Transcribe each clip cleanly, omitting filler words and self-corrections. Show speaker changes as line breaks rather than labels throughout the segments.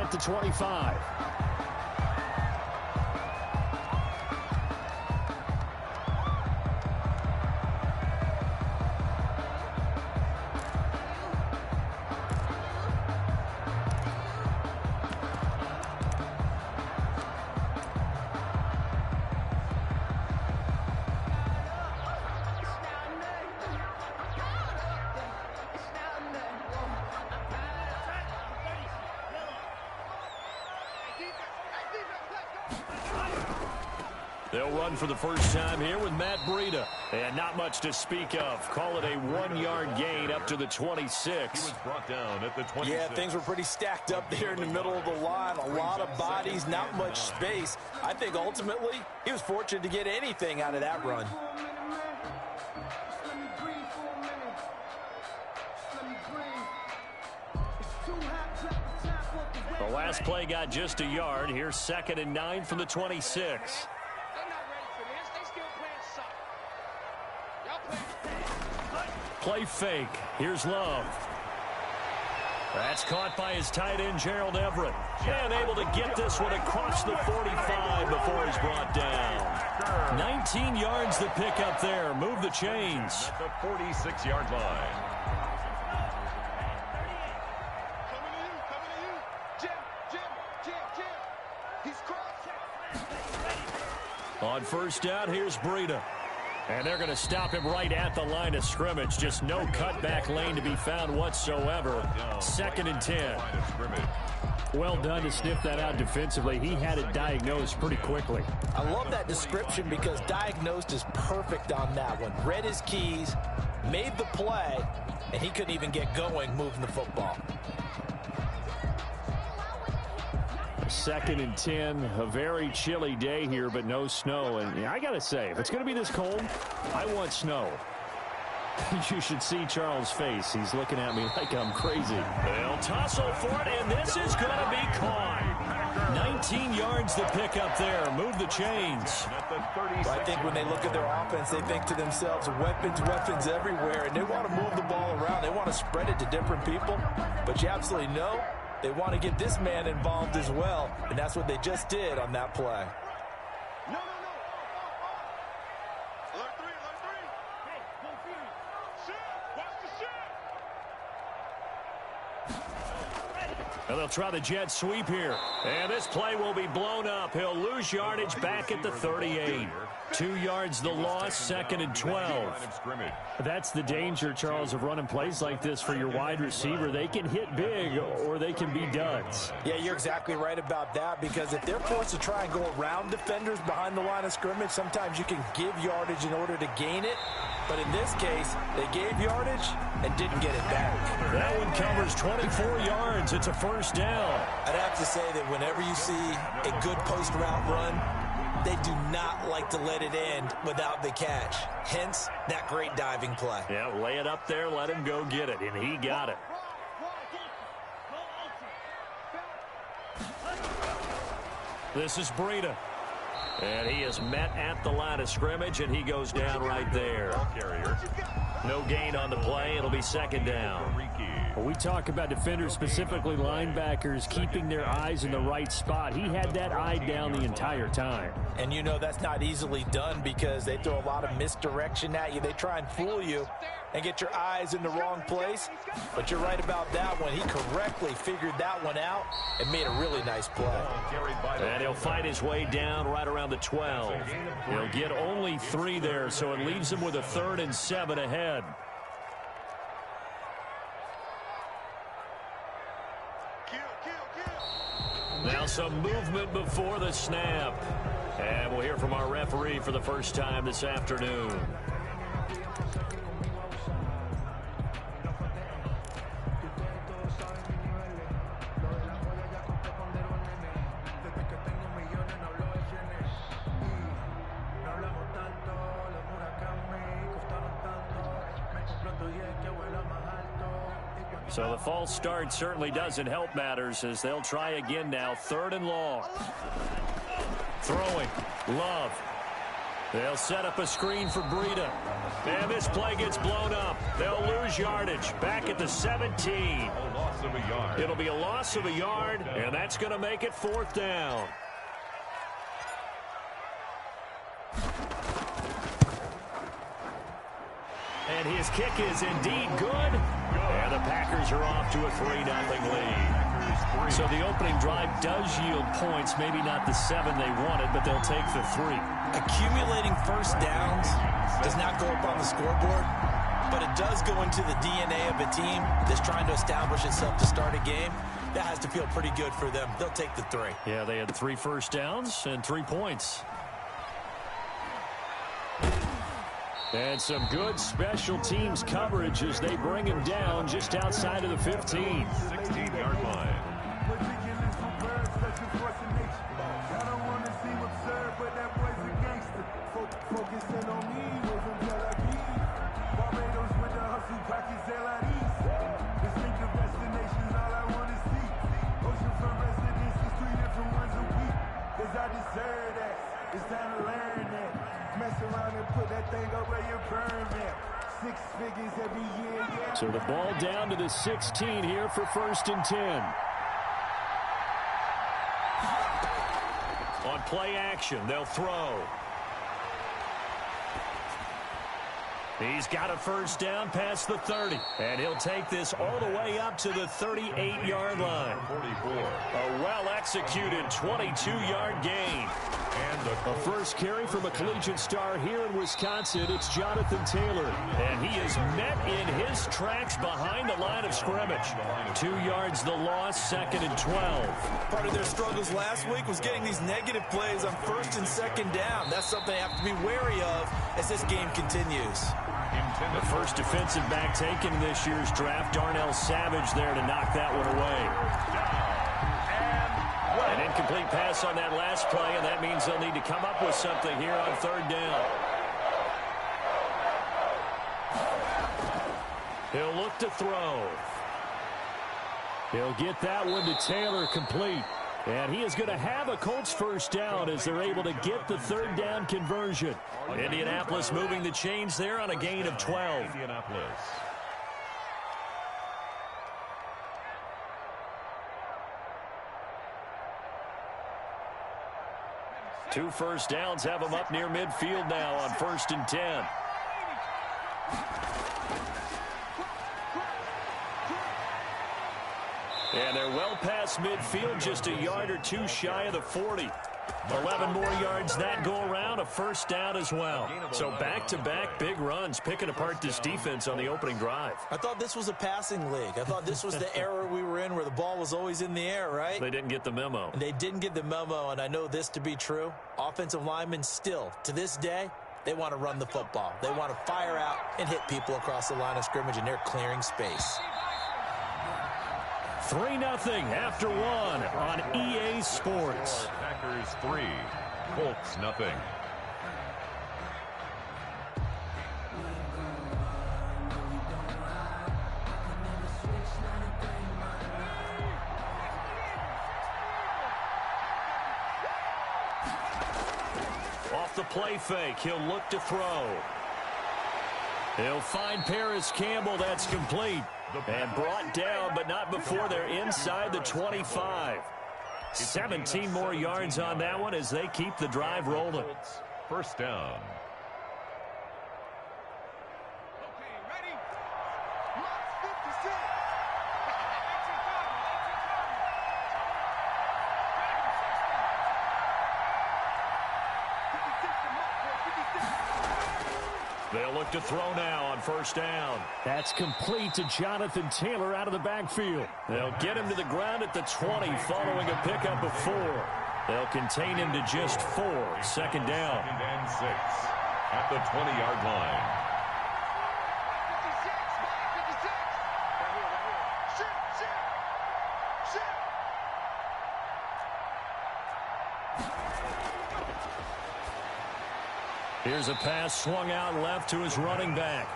at the 25. They'll run for the first time here with Matt Breida. And not much to speak of. Call it a 1-yard gain up to the 26.
He was brought down at the 26.
Yeah, things were pretty stacked up there in the middle of the line. A lot of bodies, not much space. I think ultimately he was fortunate to get anything out of that run.
The last play got just a yard. Here's 2nd and 9 from the 26. Play fake. Here's Love. That's caught by his tight end, Gerald Everett. And able to get this one across the 45 before he's brought down. 19 yards to pick up there. Move the chains.
At the 46-yard line.
On first down, here's Breida. And they're going to stop him right at the line of scrimmage. Just no cutback lane to be found whatsoever. 2nd and 10. Well done to sniff that out defensively. He had it diagnosed pretty quickly.
I love that description because diagnosed is perfect on that one. Read his keys, made the play, and he couldn't even get going moving the football.
2nd and 10, a very chilly day here, but no snow. And I got to say, if it's going to be this cold, I want snow. You should see Charles' face. He's looking at me like I'm crazy. They'll tussle for it, and this is going to be caught. 19 yards to pick up there. Move the chains.
Well, I think when they look at their offense, they think to themselves, weapons everywhere, and they want to move the ball around. They want to spread it to different people, but you absolutely know they want to get this man involved as well, and that's what they just did on that play.
And they'll try the jet sweep here. And this play will be blown up. He'll lose yardage back at the 38. 2 yards the loss, 2nd and 12. That's the danger, Charles, of running plays like this for your wide receiver. They can hit big or they can be duds.
Yeah, you're exactly right about that, because if they're forced to try and go around defenders behind the line of scrimmage, sometimes you can give yardage in order to gain it. But in this case, they gave yardage and didn't get it back.
That one covers 24 yards. It's a first down.
I'd have to say that whenever you see a good post route run, they do not like to let it end without the catch. Hence, that great diving play.
Yeah, lay it up there, let him go get it, and he got it. This is Breida. And he is met at the line of scrimmage, and he goes down right there. No gain on the play. It'll be 2nd down. When we talk about defenders, specifically linebackers, keeping their eyes in the right spot, he had that eye down the entire time.
And you know that's not easily done because they throw a lot of misdirection at you. They try and fool you and get your eyes in the wrong place. But you're right about that one. He correctly figured that one out and made a really nice play.
And he'll fight his way down right around the 12. He'll get only 3 there, so it leaves him with a 3rd and 7 ahead. Now some movement before the snap. And we'll hear from our referee for the first time this afternoon. So the false start certainly doesn't help matters as they'll try again now. 3rd and long. Throwing. Love. They'll set up a screen for Breida. And this play gets blown up. They'll lose yardage. Back at the 17.
A loss of a yard.
It'll be a loss of a yard, and that's going to make it 4th down. And his kick is indeed good. And the Packers are off to a 3-0 lead. So the opening drive does yield points, maybe not the 7 they wanted, but they'll take the 3.
Accumulating first downs does not go up on the scoreboard, but it does go into the DNA of a team that's trying to establish itself to start a game. That has to feel pretty good for them. They'll take the 3.
Yeah, they had 3 first downs and 3 points. And some good special teams coverage as they bring him down just outside of the 15.
16-yard line.
It's time to learn that. Mess around and put that thing up where you're permanent. 6 figures every year, yeah.
So the ball down to the 16 here for 1st and 10. On play action, they'll throw. He's got a first down past the 30. And he'll take this all the way up to the 38-yard line.
44.
A well-executed 22-yard gain.
And
A first carry from a collegiate star here in Wisconsin. It's Jonathan Taylor. And he is met in his tracks behind the line of scrimmage. 2 yards the loss, 2nd and 12.
Part of their struggles last week was getting these negative plays on 1st and 2nd down. That's something they have to be wary of as this game continues.
The first defensive back taken in this year's draft, Darnell Savage there to knock that one away. An incomplete pass on that last play, and that means they'll need to come up with something here on 3rd down. He'll look to throw. He'll get that one to Taylor complete. And he is going to have a Colts first down as they're able to get the 3rd down conversion. Indianapolis moving the chains there on a gain of 12.
Indianapolis.
Two first downs have them up near midfield now on 1st and 10. And they're well past midfield, just a yard or 2 shy of the 40. 11 more yards that go around, a first down as well. So back-to-back big runs, picking apart this defense on the opening drive.
I thought this was a passing league. I thought this was the era we were in where the ball was always in the air, right?
They didn't get the memo.
And they didn't get the memo, and I know this to be true. Offensive linemen still, to this day, they want to run the football. They want to fire out and hit people across the line of scrimmage, and they're clearing space.
3-0 after 1 on EA Sports.
Packers 3, Colts nothing.
Off the play fake, he'll look to throw. He'll find Paris Campbell, that's complete. And brought down, but not before they're inside the 25. 17 more yards on that one as they keep the drive rolling.
First down.
Okay, ready? Lock 56.
They'll look to throw now on first down. That's complete to Jonathan Taylor out of the backfield. They'll get him to the ground at the 20 following a pickup of 4. They'll contain him to just 4. Second down.
2nd and 6 at the 20-yard line.
Here's a pass swung out left to his running back.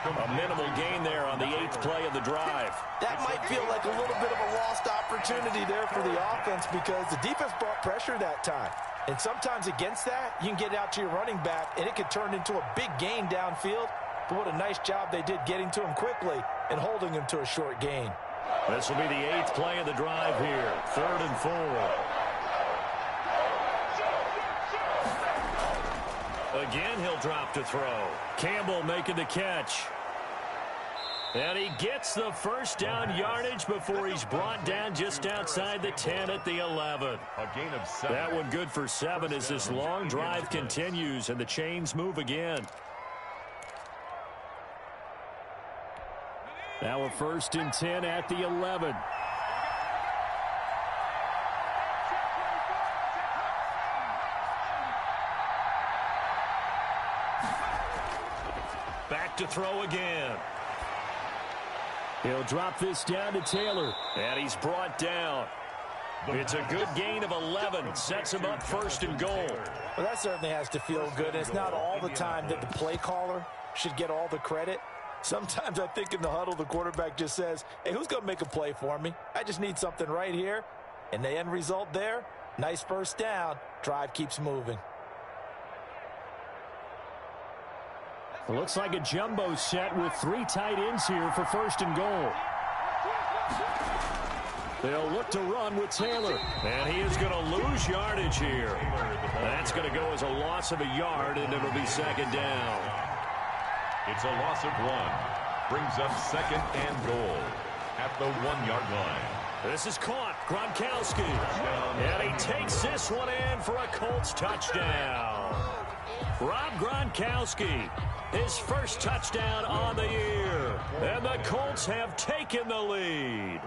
A minimal gain there on the 8th play of the drive.
That might feel like a little bit of a lost opportunity there for the offense because the defense brought pressure that time. And sometimes against that, you can get out to your running back, and it could turn into a big gain downfield. But what a nice job they did getting to him quickly and holding him to a short gain.
This will be the 8th play of the drive here. 3rd and 4. Again, he'll drop to throw. Campbell making the catch. And he gets the first down yardage before he's brought down just outside the 10 at the 11.
A gain of 7.
That one good for 7 as this long drive continues and the chains move again. Now a 1st and 10 at the 11. Back to throw again. He'll drop this down to Taylor. And he's brought down. It's a good gain of 11. Sets him up 1st and goal.
Well, that certainly has to feel good. It's not all the time that the play caller should get all the credit. Sometimes I think in the huddle, the quarterback just says, hey, who's going to make a play for me? I just need something right here. And the end result there, nice first down. Drive keeps moving.
It looks like a jumbo set with 3 tight ends here for 1st and goal. They'll look to run with Taylor. And he is going to lose yardage here. That's going to go as a loss of a yard, and it'll be 2nd down.
It's a loss of 1. Brings up 2nd and goal at the 1-yard line.
This is caught. Gronkowski. And he takes this one in for a Colts touchdown. Rob Gronkowski, his first touchdown on the year. And the Colts have taken the lead.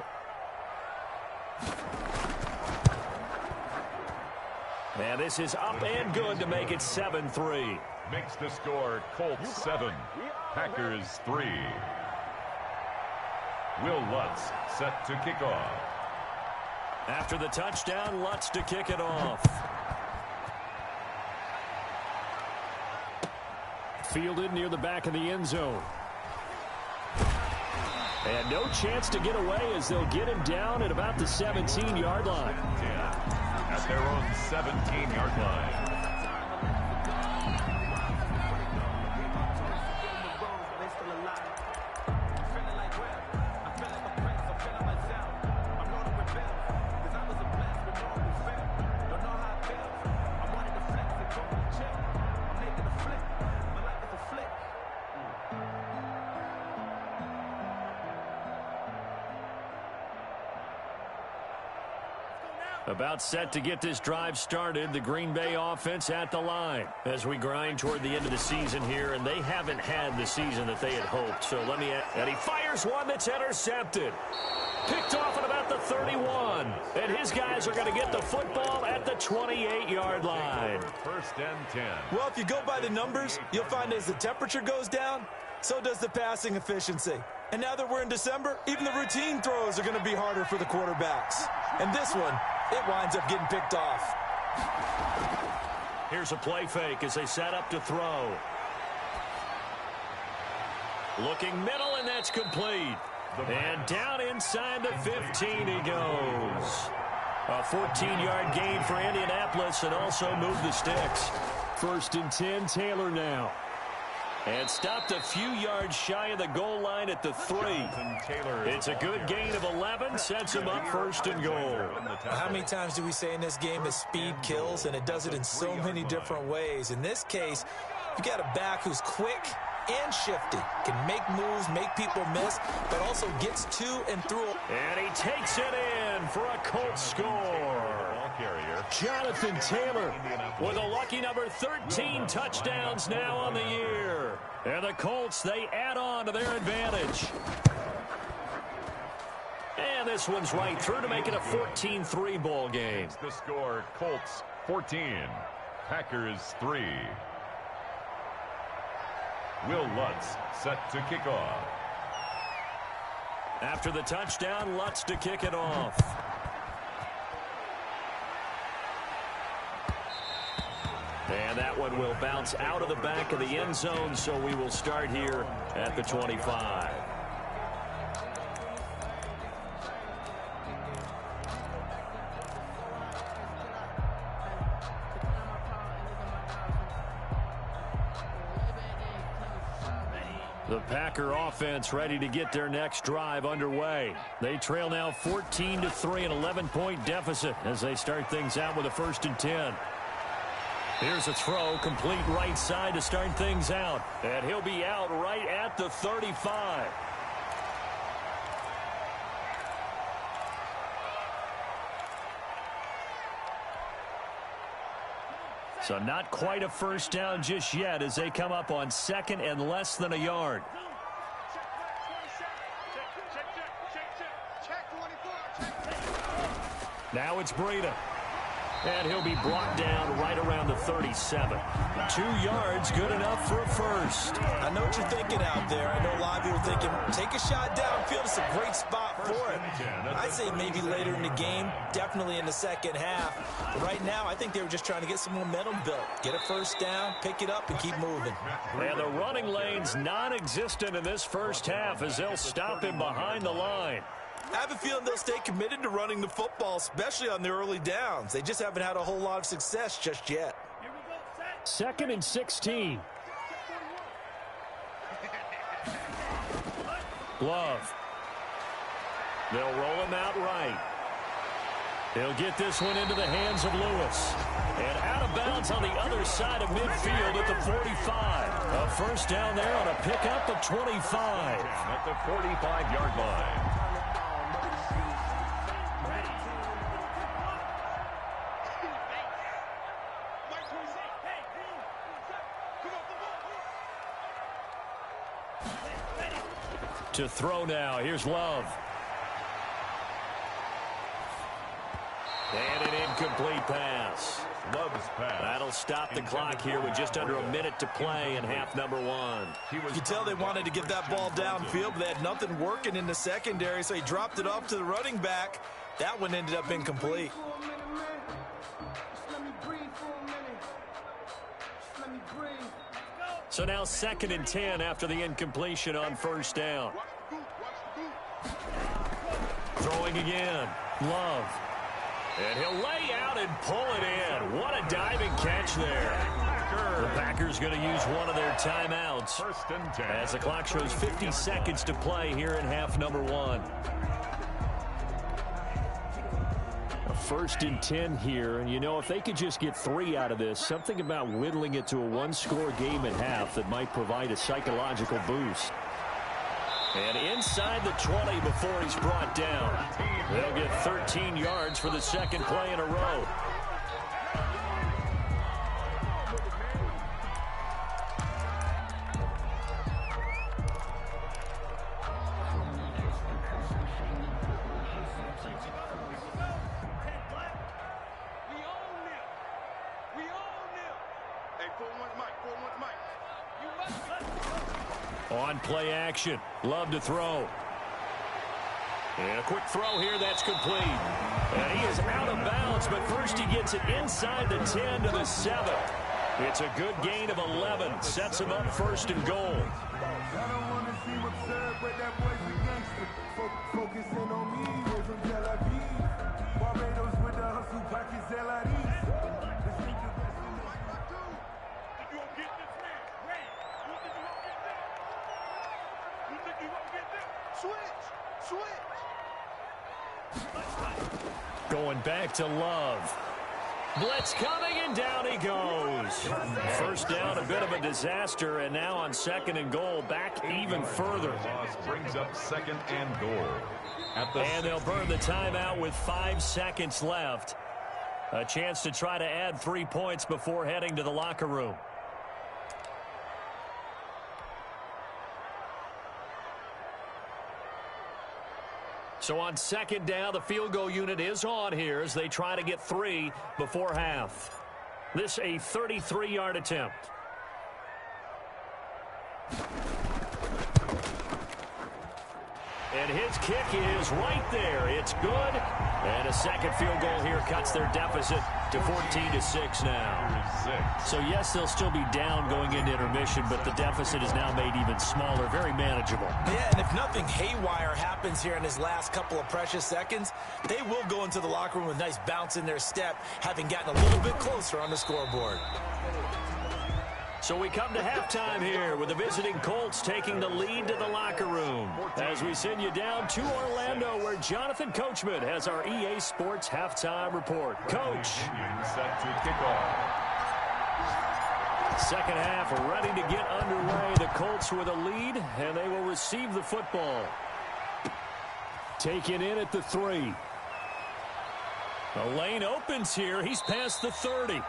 And this is up and good to make it 7-3.
Makes the score Colts 7, Packers 3. Will Lutz set to kick off.
After the touchdown, Lutz to kick it off. Fielded near the back of the end zone. And no chance to get away as they'll get him down at about the 17-yard line.
At their own 17-yard line.
About set to get this drive started, the Green Bay offense at the line as we grind toward the end of the season here, and they haven't had the season that they had hoped. So and he fires one that's intercepted. Picked off at about the 31, and his guys are going to get the football at the 28-yard line.
1st and 10.
Well, if you go by the numbers, you'll find as the temperature goes down, so does the passing efficiency. And now that we're in December, even the routine throws are going to be harder for the quarterbacks. And this one, it winds up getting picked off.
Here's a play fake as they set up to throw. Looking middle, and that's complete. And down inside the 15 he goes. A 14-yard gain for Indianapolis and also move the sticks. 1st and 10, Taylor now. And stopped a few yards shy of the goal line at the 3. It's a good gain of 11, sets him up 1st and goal.
How many times do we say in this game that speed kills, and it does it in so many different ways? In this case, you got a back who's quick and shifty, can make moves, make people miss, but also gets to and through.
And he takes it in for a Colts score. Jonathan Taylor with a lucky number 13 touchdowns now on the year. And the Colts, they add on to their advantage. And this one's right through to make it a 14-3 ball game.
The score, Colts 14, Packers 3. Will Lutz set to kick off.
After the touchdown, Lutz to kick it off. And that one will bounce out of the back of the end zone, so we will start here at the 25. The Packer offense ready to get their next drive underway. They trail now 14-3, an 11-point deficit as they start things out with a 1st and 10. Here's a throw, complete right side to start things out. And he'll be out right at the 35. So not quite a first down just yet as they come up on 2nd and less than a yard. Now it's Breida. And he'll be brought down right around the 37. 2 yards, good enough for a first.
I know what you're thinking out there. I know a lot of you are thinking, take a shot downfield. It's a great spot for it. I'd say maybe later in the game, definitely in the second half. But right now, I think they were just trying to get some momentum built. Get a first down, pick it up, and keep moving.
And the running lane's non-existent in this first half as they'll stop him behind the line.
I have a feeling they'll stay committed to running the football, especially on the early downs. They just haven't had a whole lot of success just yet.
2nd and 16. Love. They'll roll him out right. He'll get this one into the hands of Lewis. And out of bounds on the other side of midfield at the 45. A first down there on a pickup of 25.
At the 45-yard line.
To throw now. Here's Love. And an incomplete pass.
Love's pass.
That'll stop the clock here with just under a minute to play in half number 1.
You can tell they wanted to get that ball downfield, but they had nothing working in the secondary, so he dropped it off to the running back. That one ended up incomplete.
So now 2nd and 10 after the incompletion on first down. Throwing again. Love. And he'll lay out and pull it in. What a diving catch there. The Packers going to use one of their timeouts
1st and 10.
as the clock shows 50 seconds to play here in half number 1. A 1st and 10 here, and you know, if they could just get 3 out of this, something about whittling it to a 1-score game at half that might provide a psychological boost. And inside the 20 before he's brought down. They'll get 13 yards for the 2nd play in a row. On play action. Love to throw. And a quick throw here. That's complete. And he is out of bounds, but first he gets it inside the 10 to the 7. It's a good gain of 11. Sets him up 1st and goal.
I don't want to seem absurd, but that boy's a gangster. Focusing on me, way from Tel Aviv. Barbados with the hustle, pockets LIDs.
Going back to Love. Blitz coming, and down he goes. First down, a bit of a disaster, and now on 2nd and goal, back even further.
Loss brings up 2nd and goal.
And they'll burn the timeout with 5 seconds left. A chance to try to add 3 points before heading to the locker room. So on 2nd down, the field goal unit is on here as they try to get 3 before half. This a 33-yard attempt. And his kick is right there. It's good. And a second field goal here cuts their deficit to 14-6 now. So, yes, they'll still be down going into intermission, but the deficit is now made even smaller, very manageable.
Yeah, and if nothing haywire happens here in his last couple of precious seconds, they will go into the locker room with a nice bounce in their step, having gotten a little bit closer on the scoreboard.
So we come to halftime here with the visiting Colts taking the lead to the locker room as we send you down to Orlando where Jonathan Coachman has our EA Sports halftime report. Coach.
Set to kick off.
Second half ready to get underway. The Colts with a lead, and they will receive the football. Taken in at the 3. The lane opens here. He's past the 30.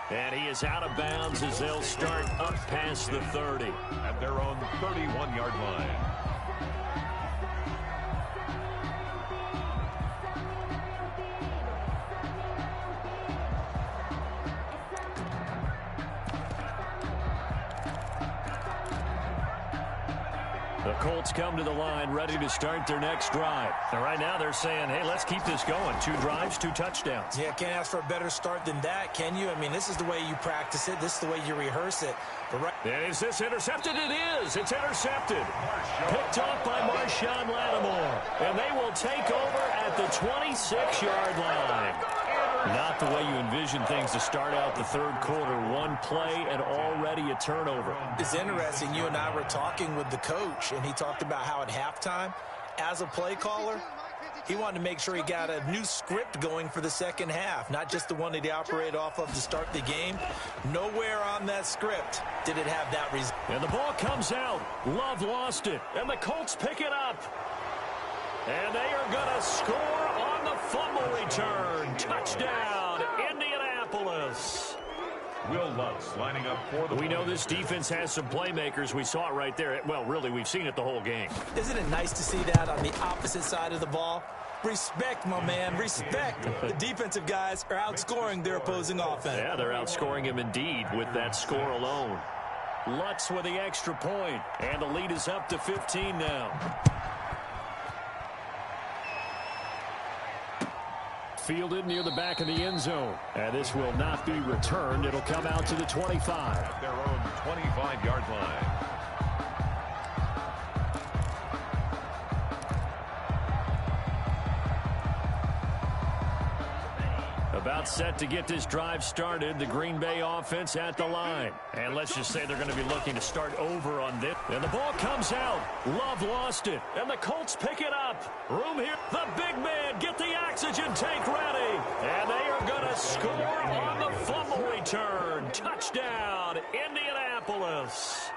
And he is out of bounds as they'll start up past the 30.
At their own 31-yard line.
The Colts come to the line ready to start their next drive. And right now they're saying, hey, let's keep this going. 2 drives, 2 touchdowns.
Yeah, can't ask for a better start than that, can you? I mean, this is the way you practice it. This is the way you rehearse it. But right.
And is this intercepted? It is. It's intercepted. Picked off by Marshawn Lattimore. And they will take over at the 26-yard line. Not the way you envision things to start out the third quarter. 1 play and already a turnover.
It's interesting. You and I were talking with the coach, and he talked about how at halftime, as a play caller, he wanted to make sure he got a new script going for the second half, not just the one that he operated off of to start the game. Nowhere on that script did it have that result.
And the ball comes out. Love lost it, and the Colts pick it up. And they are going to score on the fumble return. Touchdown, Indianapolis.
Will Lutz lining up for the...
We know this defense has some playmakers. We saw it right there. Well, really, we've seen it the whole game.
Isn't it nice to see that on the opposite side of the ball? Respect, my man, respect. The defensive guys are outscoring their opposing offense.
Yeah, they're outscoring him indeed with that score alone. Lutz with the extra point, and the lead is up to 15 now. Fielded near the back of the end zone. And this will not be returned. It'll come out to the 25.
At their own 25-yard line.
About set to get this drive started. The Green Bay offense at the line. And let's just say they're going to be looking to start over on this. And the ball comes out. Love lost it. And the Colts pick it up. Room here. The big man. Get the oxygen tank ready. And they are going to score on the fumble return. Touchdown, Indianapolis.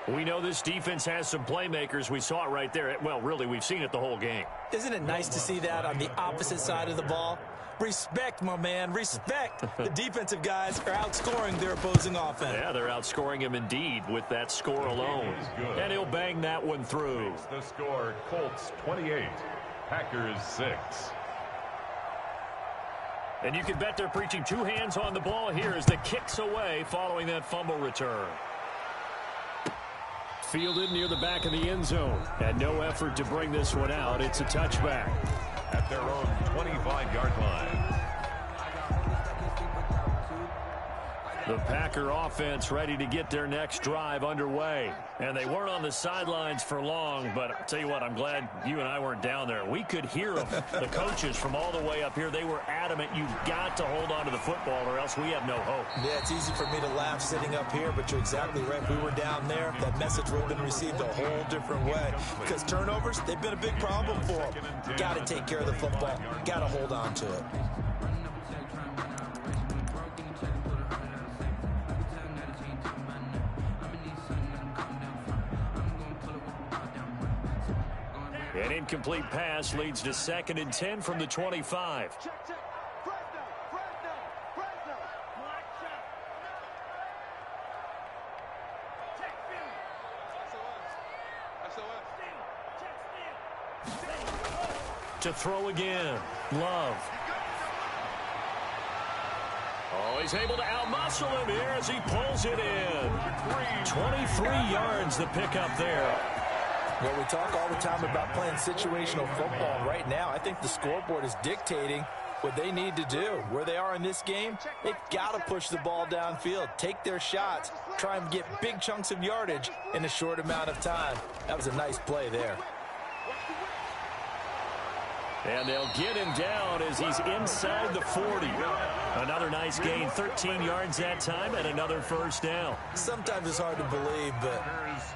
We know this defense has some playmakers. We saw it right there. Well, really, we've seen it the whole game.
Isn't it nice to see that on the opposite side of the ball? Respect, my man, respect. The defensive guys are outscoring their opposing offense.
Yeah, they're outscoring him indeed with that score alone. And he'll bang that one through.
The score, Colts 28, Packers 6.
And you can bet they're preaching 2 hands on the ball here as the kick's away following that fumble return. Fielded near the back of the end zone. And no effort to bring this one out. It's a touchback.
At their own 25-yard line.
The Packer offense ready to get their next drive underway. And they weren't on the sidelines for long, but I'll tell you what, I'm glad you and I weren't down there. We could hear them, the coaches from all the way up here. They were adamant, you've got to hold on to the football or else we have no hope.
Yeah, it's easy for me to laugh sitting up here, but you're exactly right. If we were down there, that message would have been received a whole different way. Because turnovers, they've been a big problem for them. Got to take care of the football. Got to hold on to it.
An incomplete pass leads to 2nd and 10 from the 25. To throw again. Love. Oh, he's able to outmuscle him here as he pulls it in. 23 yards the pickup there.
Well, we talk all the time about playing situational football, and right now I think the scoreboard is dictating what they need to do. Where they are in this game, they've got to push the ball downfield, take their shots, try and get big chunks of yardage in a short amount of time. That was a nice play there.
And they'll get him down as he's inside the 40. Another nice gain, 13 yards that time, and another first down.
Sometimes it's hard to believe, but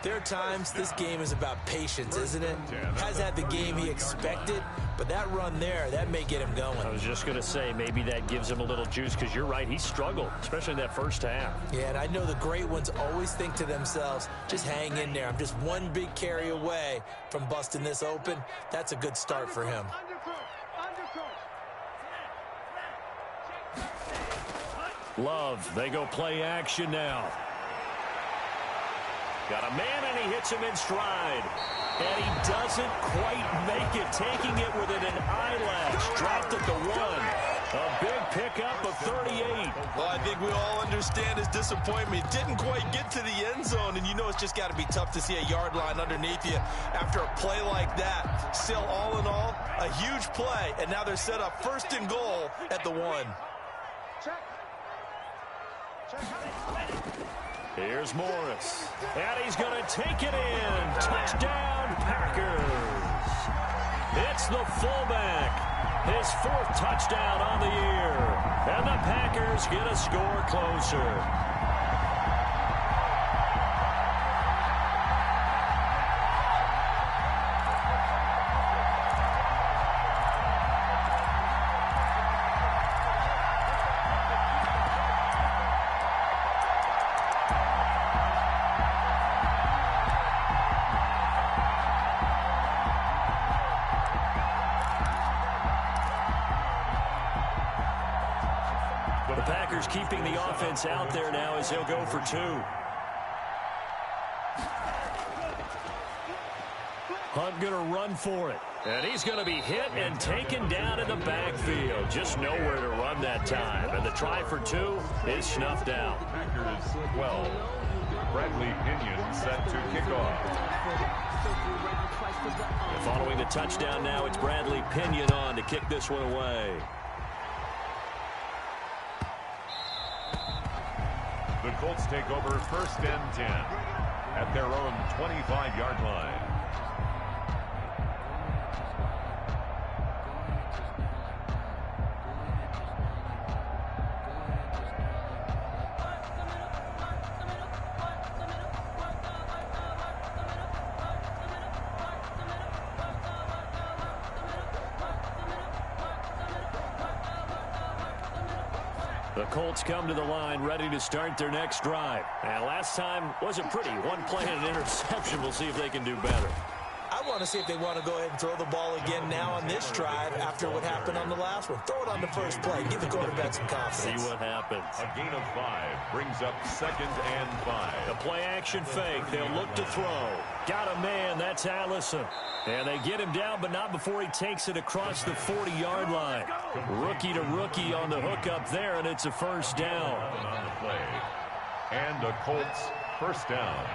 there are times this game is about patience, isn't it? Has had the game he expected, but that run there, that may get him going.
I was just going to say, maybe that gives him a little juice, because you're right, he struggled, especially in that first half.
Yeah, and I know the great ones always think to themselves, just hang in there. I'm just one big carry away from busting this open. That's a good start for him.
Love, they go play action now. Got a man, and he hits him in stride. And he doesn't quite make it, taking it within an eyelash. Dropped at the 1. A big pickup of 38.
Well, I think we all understand his disappointment. Didn't quite get to the end zone, and you know it's just got to be tough to see a yard line underneath you after a play like that. Still, all in all, a huge play, and now they're set up 1st and goal at the 1.
Here's Morris, and he's going to take it in. Touchdown, Packers. It's the fullback. His 4th touchdown on the year. And the Packers get a score closer. Keeping the offense out there now as they'll go for 2. Hunt going to run for it. And he's going to be hit and taken down in the backfield. Just nowhere to run that time. And the try for 2 is snuffed out.
Packers 12. Bradley Pinion set to kick off.
And following the touchdown now, it's Bradley Pinion on to kick this one away.
The Colts take over 1st and 10 at their own 25-yard line.
The Colts come to the line ready to start their next drive. And last time wasn't pretty. One play and an interception. We'll see if they can do better.
I want to see if they want to go ahead and throw the ball again now on this drive after what happened on the last one. Throw it on the first play. Give the quarterback some confidence.
See what happens.
A gain of 5 brings up 2nd and 5.
A play action fake. They'll look to throw. Got a man. That's Allison. And they get him down, but not before he takes it across the 40-yard line. Rookie to rookie on the hook up there, and it's a first down.
On the play. And a Colts first down.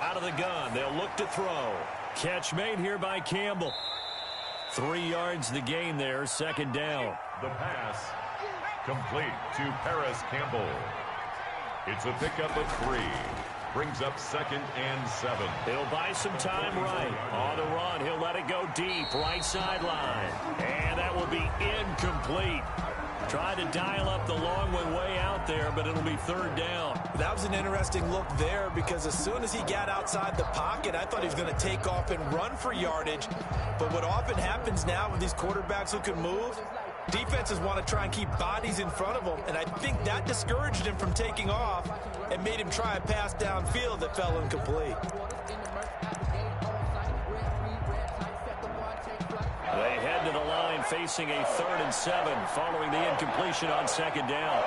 Out of the gun, they'll look to throw. Catch made here by Campbell. 3 yards the gain there, 2nd down.
The pass complete to Paris Campbell. It's a pickup of 3. Brings up 2nd and 7.
He'll buy some time right. On the run, he'll let it go deep, right sideline. And that will be incomplete. Try to dial up the long one way out there, but it'll be 3rd down.
That was an interesting look there because as soon as he got outside the pocket, I thought he was going to take off and run for yardage. But what often happens now with these quarterbacks who can move, defenses want to try and keep bodies in front of them, and I think that discouraged him from taking off and made him try a pass downfield that fell incomplete.
They head to the line facing a 3rd and 7 following the incompletion on 2nd down.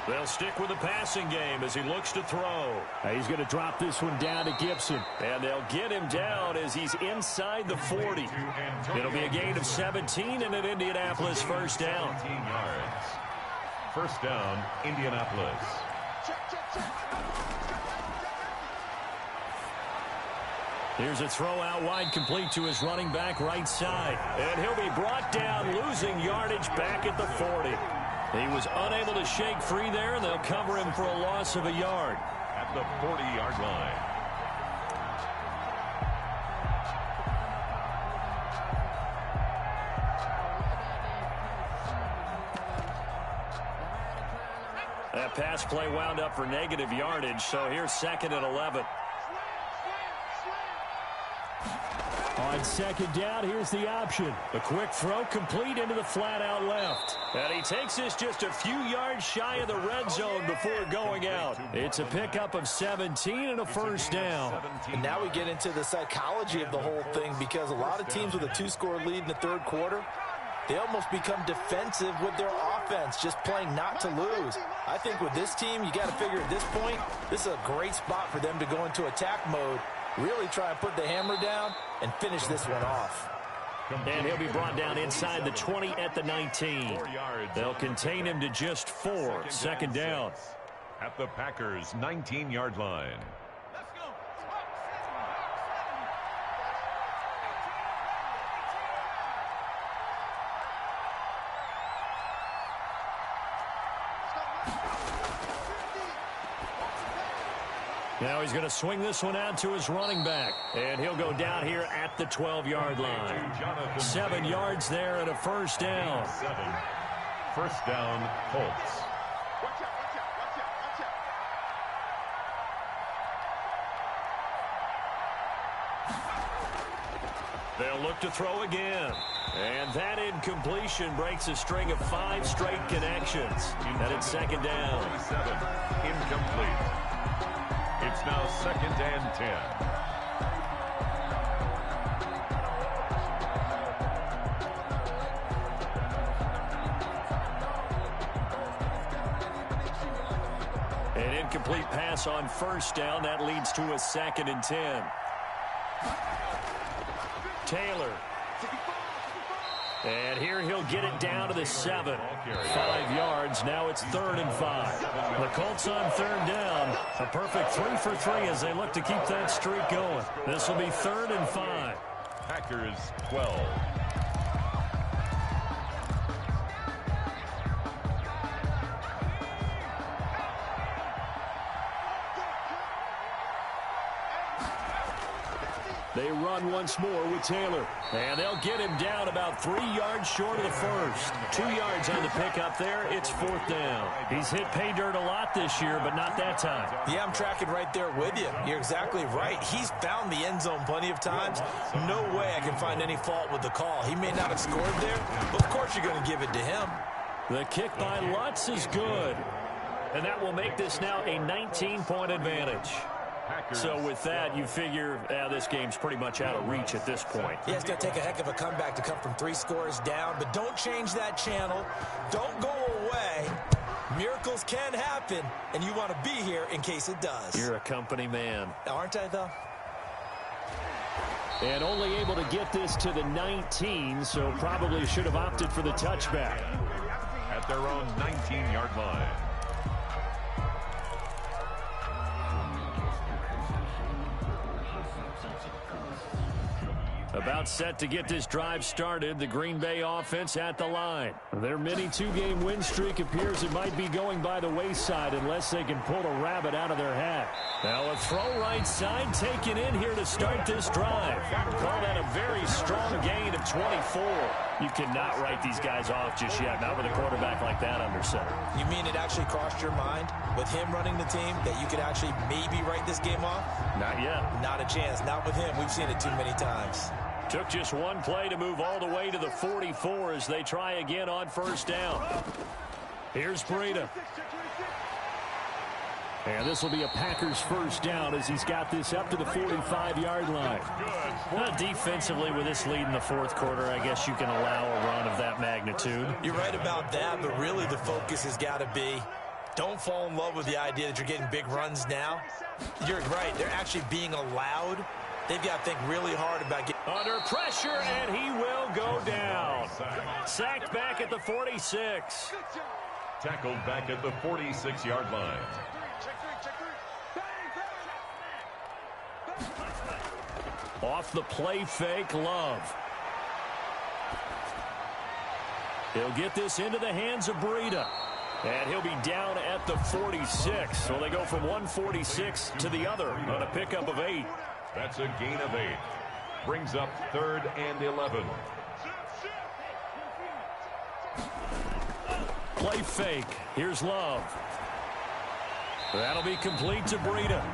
They'll stick with the passing game as he looks to throw.
He's going to drop this one down to Gibson.
And they'll get him down as he's inside the 40. It'll be a gain of 17 and an Indianapolis first down.
17 yards. First down, Indianapolis.
Here's a throw out wide, complete to his running back right side. And he'll be brought down, losing yardage back at the 40. He was unable to shake free there, and they'll cover him for a loss of a yard.
At the 40-yard line.
That pass play wound up for negative yardage, so here's 2nd and 11.
On second down, here's the option.
A quick throw complete into the flat out left. And he takes this just a few yards shy of the red zone before going out. It's a pickup of 17 and a first down.
And now we get into the psychology of the whole thing, because a lot of teams with a 2-score lead in the third quarter, they almost become defensive with their offense, just playing not to lose. I think with this team, you got to figure at this point, this is a great spot for them to go into attack mode, really try and put the hammer down and finish this one off.
And he'll be brought down inside the 20 at the 19. They'll contain him to just 4. Second down.
At the Packers' 19-yard line.
Now he's going to swing this one out to his running back. And he'll go down here at the 12-yard line. 7 yards there and a first down.
7. First down, Colts.
They'll look to throw again. And that incompletion breaks a string of 5 straight connections. And it's second down.
47. Incomplete. It's now 2nd and 10.
An incomplete pass on first down. That leads to a 2nd and 10. Taylor. And here he'll get it down to the 7. 5 yards. Now it's 3rd and 5. The Colts on 3rd down. A perfect 3 for 3 as they look to keep that streak going. This will be 3rd and 5.
Packers 12.
They run once more with Taylor.
And they'll get him down about 3 yards short of the first. 2 yards on the pickup there. It's 4th down. He's hit pay dirt a lot this year, but not that time.
Yeah, I'm tracking right there with you. You're exactly right. He's found the end zone plenty of times. No way I can find any fault with the call. He may not have scored there, but of course you're going to give it to him.
The kick by Lutz is good. And that will make this now a 19-point advantage. So with that, you figure this game's pretty much out of reach at this point.
Yeah, it's going to take a heck of a comeback to come from 3 scores down, but don't change that channel. Don't go away. Miracles can happen, and you want to be here in case it does.
You're a company man.
Aren't I, though?
And only able to get this to the 19, so probably should have opted for the touchback.
At their own 19-yard line.
About set to get this drive started, the Green Bay offense at the line.
Their mini 2-game win streak appears it might be going by the wayside unless they can pull a rabbit out of their hat.
Now a throw right side taken in here to start this drive. Call that a very strong gain of 24. You cannot write these guys off just yet, not with a quarterback like that under center.
You mean it actually crossed your mind with him running the team that you could actually maybe write this game off?
Not yet.
Not a chance. Not with him. We've seen it too many times.
Took just one play to move all the way to the 44 as they try again on first down. Here's Breida.
And this will be a Packers first down as he's got this up to the 45-yard line.
Defensively, with this lead in the fourth quarter, I guess you can allow a run of that magnitude.
You're right about that, but really the focus has got to be Don't fall in love with the idea that you're getting big runs now. You're right. They're actually being allowed. They've got to think really hard about getting...
Under pressure, and he will go down. Sacked back at the 46.
Tackled back at the 46-yard line.
Off the play fake, Love. He'll get this into the hands of Breida. And he'll be down at the 46. So they go from 146 to the other on a pickup of 8.
That's a gain of 8. Brings up 3rd and 11.
Play fake. Here's Love. That'll be complete to Breida.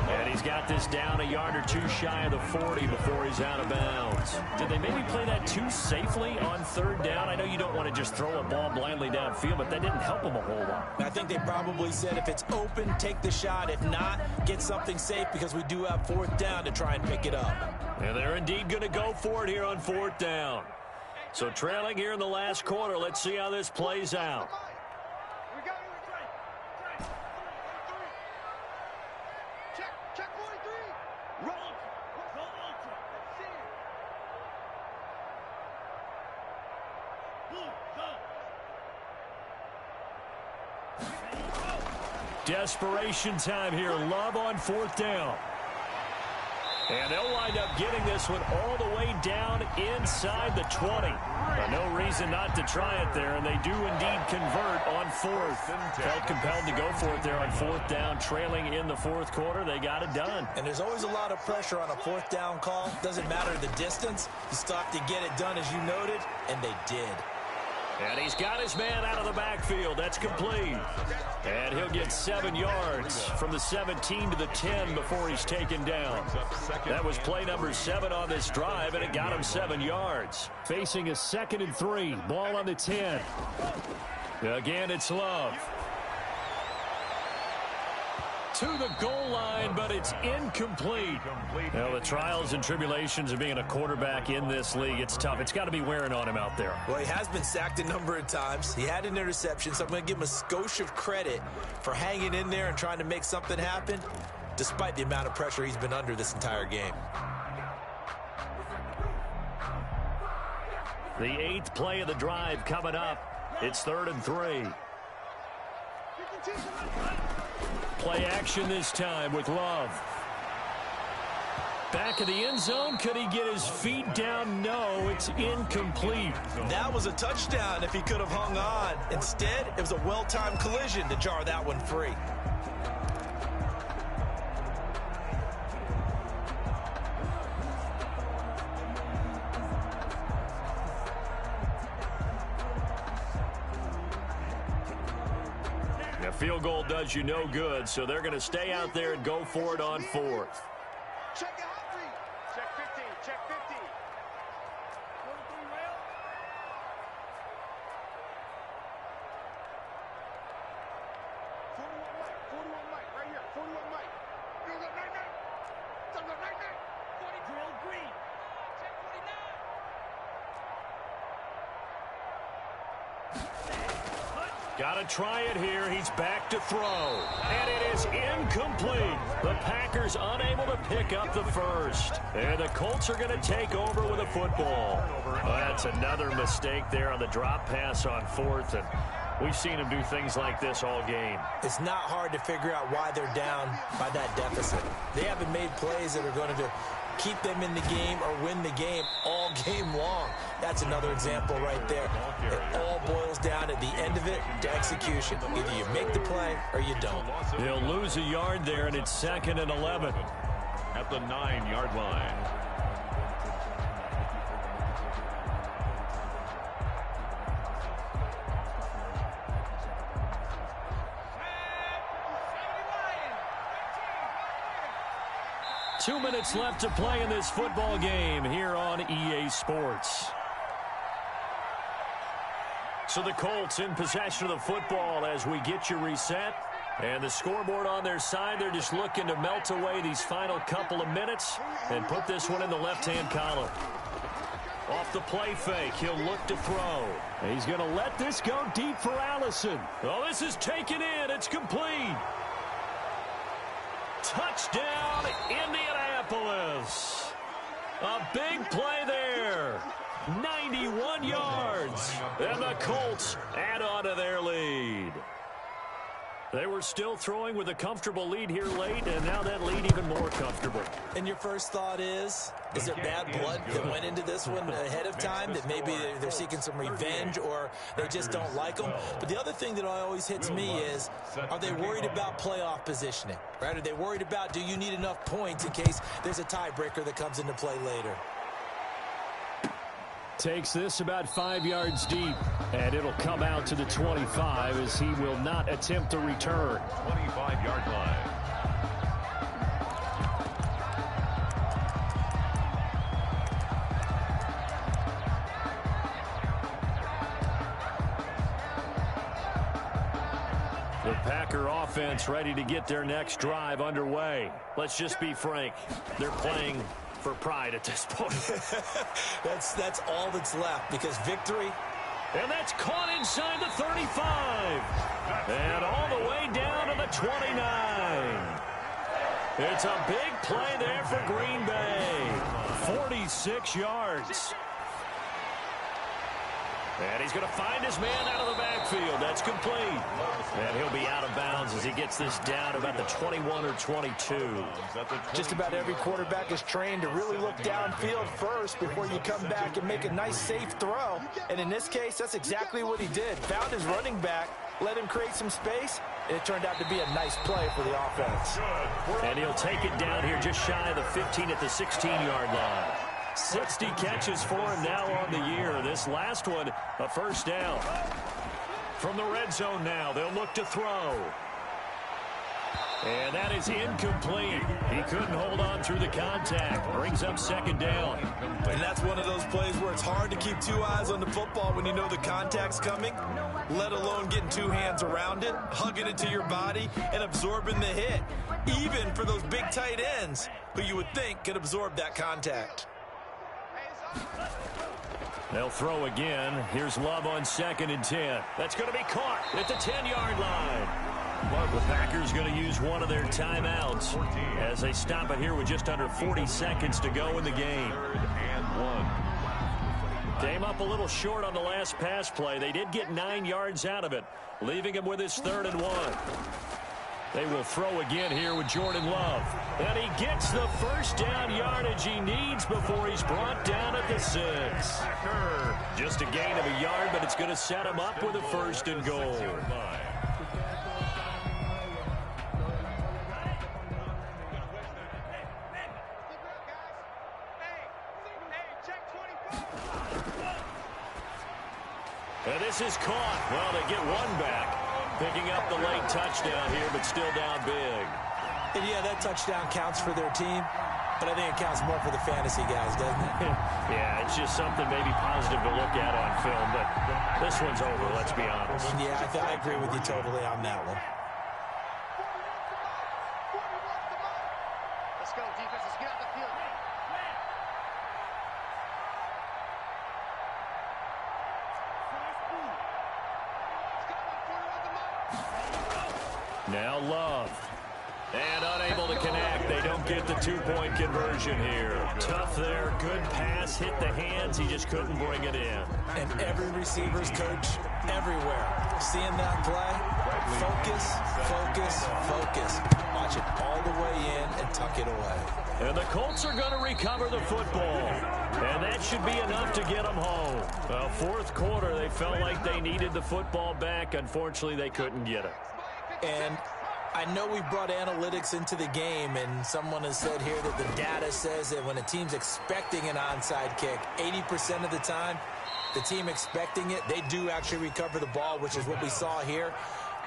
And he's got this down a yard or two shy of the 40 before he's out of bounds. Did they maybe play that too safely on 3rd down? I know you don't want to just throw a ball blindly downfield, but that didn't help them a whole lot.
I think they probably said if it's open, take the shot. If not, get something safe because we do have 4th down to try and pick it up.
And they're indeed going to go for it here on 4th down. So trailing here in the last quarter, let's see how this plays out. Desperation time here. Love on 4th down. And they'll wind up getting this one all the way down inside the 20. But no reason not to try it there, and they do indeed convert on 4th. Felt compelled to go for it there on 4th down, trailing in the 4th quarter. They got it done.
And there's always a lot of pressure on a 4th down call. Doesn't matter the distance. You still have to get it done, as you noted, and they did.
And he's got his man out of the backfield. That's complete. And he'll get 7 yards from the 17 to the 10 before he's taken down. That was play number 7 on this drive, and it got him 7 yards.
Facing a 2nd and 3. Ball on the 10.
Again, it's Love. To the goal line, but it's incomplete. Now, the trials and tribulations of being a quarterback in this league, it's tough. It's got to be wearing on him out there.
Well, he has been sacked a number of times. He had an interception, so I'm going to give him a skosh of credit for hanging in there and trying to make something happen, despite the amount of pressure he's been under this entire game.
The 8th play of the drive coming up. It's 3rd and 3. Play action this time with Love. Back of the end zone. Could he get his feet down? No, it's incomplete.
That was a touchdown if he could have hung on. Instead, it was a well-timed collision to jar that one free.
Field goal does you no good, so they're going to stay out there and go for it on 4th.
Check the hot read. Check 15. Check 15. 43 rail. 41 Mike. Right here. 41 Mike. You're the night. It's the night. 40 drill green. Check 49.
Got to try it here. He's back to throw. And it is incomplete. The Packers unable to pick up the first. And the Colts are going to take over with a football. Well, that's another mistake there on the drop pass on 4th. And we've seen him do things like this all game.
It's not hard to figure out why they're down by that deficit. They haven't made plays that are going to keep them in the game or win the game all game long. That's another example right there. It all boils down at the end of it to execution. Either you make the play or you don't.
He'll lose a yard there, and it's 2nd and 11.
At the 9-yard line.
Two minutes left to play in this football game here on EA Sports. So the Colts in possession of the football as we get you reset. And the scoreboard on their side, they're just looking to melt away these final couple of minutes and put this one in the left-hand column. Off the play fake, he'll look to throw.
He's going to let this go deep for Allison.
Oh, this is taken in. It's complete. Touchdown, Indianapolis. A big play there. 91 yards. And the Colts add on to their lead. They were still throwing with a comfortable lead here late, and now that lead even more comfortable.
And your first thought is there bad blood that went into this one ahead of time, that maybe they're seeking some revenge or they just don't like them? But the other thing that always hits me is, are they worried about playoff positioning? Right? Are they worried about, do you need enough points in case there's a tiebreaker that comes into play later?
Takes this about 5 yards deep, and it'll come out to the 25 as he will not attempt to return.
25-yard line.
The Packer offense ready to get their next drive underway. Let's just be frank. They're playing for pride at this point.
That's all that's left, because victory.
And that's caught inside the 35. And all the way down to the 29. It's a big play there for Green Bay. 46 yards. And he's going to find his man out of the backfield. That's complete. And he'll be out of bounds as he gets this down about the 21 or 22.
Just about every quarterback is trained to really look downfield first before you come back and make a nice, safe throw. And in this case, that's exactly what he did. Found his running back, let him create some space, and it turned out to be a nice play for the offense.
And he'll take it down here just shy of the 15 at the 16-yard line. 60 catches for him now on the year. This last one, a first down. From the red zone now, they'll look to throw. And that is incomplete. He couldn't hold on through the contact. Brings up second down.
And that's one of those plays where it's hard to keep two eyes on the football when you know the contact's coming, let alone getting two hands around it, hugging it to your body, and absorbing the hit. Even for those big tight ends who you would think could absorb that contact.
They'll throw again. Here's Love on 2nd and 10. That's going to be caught at the 10-yard line. The Packers going to use one of their timeouts as they stop it here with just under 40 seconds to go in the game. Came up a little short on the last pass play. They did get 9 yards out of it, leaving him with his 3rd and 1. They will throw again here with Jordan Love. And he gets the first down yardage he needs before he's brought down at the 6. Just a gain of a yard, but it's going to set him up with a 1st and goal. And this is caught. Well, they get one back. Picking up the late touchdown here, but still down big.
And yeah, that touchdown counts for their team, but I think it counts more for the fantasy guys, doesn't it?
Yeah, it's just something maybe positive to look at on film, but this one's over, let's be honest.
Yeah, I agree with you totally on that one.
Let's go, defense. Let's get out the field.
Now Love. And unable to connect. They don't get the 2-point conversion here. Tough there. Good pass. Hit the hands. He just couldn't bring it in.
And every receiver's coach everywhere. Seeing that play, focus, focus, focus. Watch it all the way in and tuck it away.
And the Colts are going to recover the football. And that should be enough to get them home. Well, 4th quarter, they felt like they needed the football back. Unfortunately, they couldn't get it.
And I know we brought analytics into the game, and someone has said here that the data says that when a team's expecting an onside kick, 80% of the time, the team expecting it, they do actually recover the ball, which is what we saw here.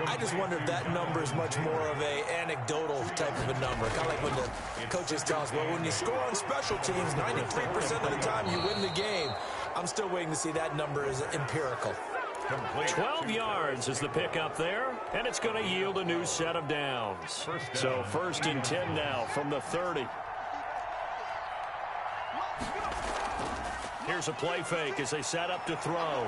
I just wonder if that number is much more of a anecdotal type of a number. Kind of like when the coaches tell us, well, when you score on special teams, 93% of the time you win the game. I'm still waiting to see that number is empirical.
12 yards is the pickup there, and it's going to yield a new set of downs. So 1st and 10 now from the 30. Here's a play fake as they set up to throw.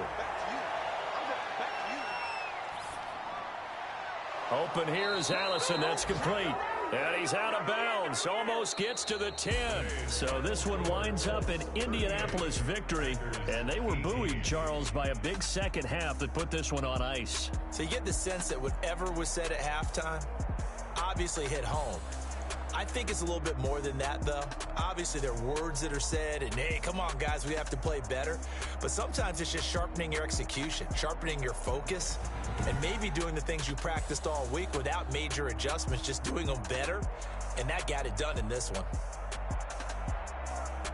Open here is Allison. That's complete. And he's out of bounds. Almost gets to the 10. So this one winds up an Indianapolis victory. And they were buoyed, Charles, by a big second half that put this one on ice.
So you get the sense that whatever was said at halftime obviously hit home. I think it's a little bit more than that, though. Obviously, there are words that are said, and, hey, come on, guys, we have to play better. But sometimes it's just sharpening your execution, sharpening your focus, and maybe doing the things you practiced all week without major adjustments, just doing them better. And that got it done in this one.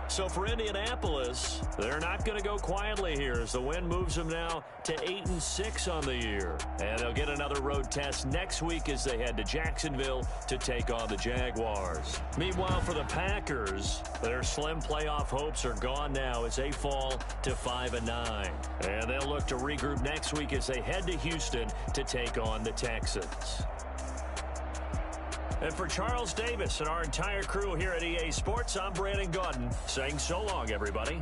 So for Indianapolis, they're not going to go quietly here as the win moves them now to 8-6 on the year. And they'll get another road test next week as they head to Jacksonville to take on the Jaguars. Meanwhile, for the Packers, their slim playoff hopes are gone now as they fall to 5-9. And they'll look to regroup next week as they head to Houston to take on the Texans. And for Charles Davis and our entire crew here at EA Sports, I'm Brandon Gaudin saying so long, everybody.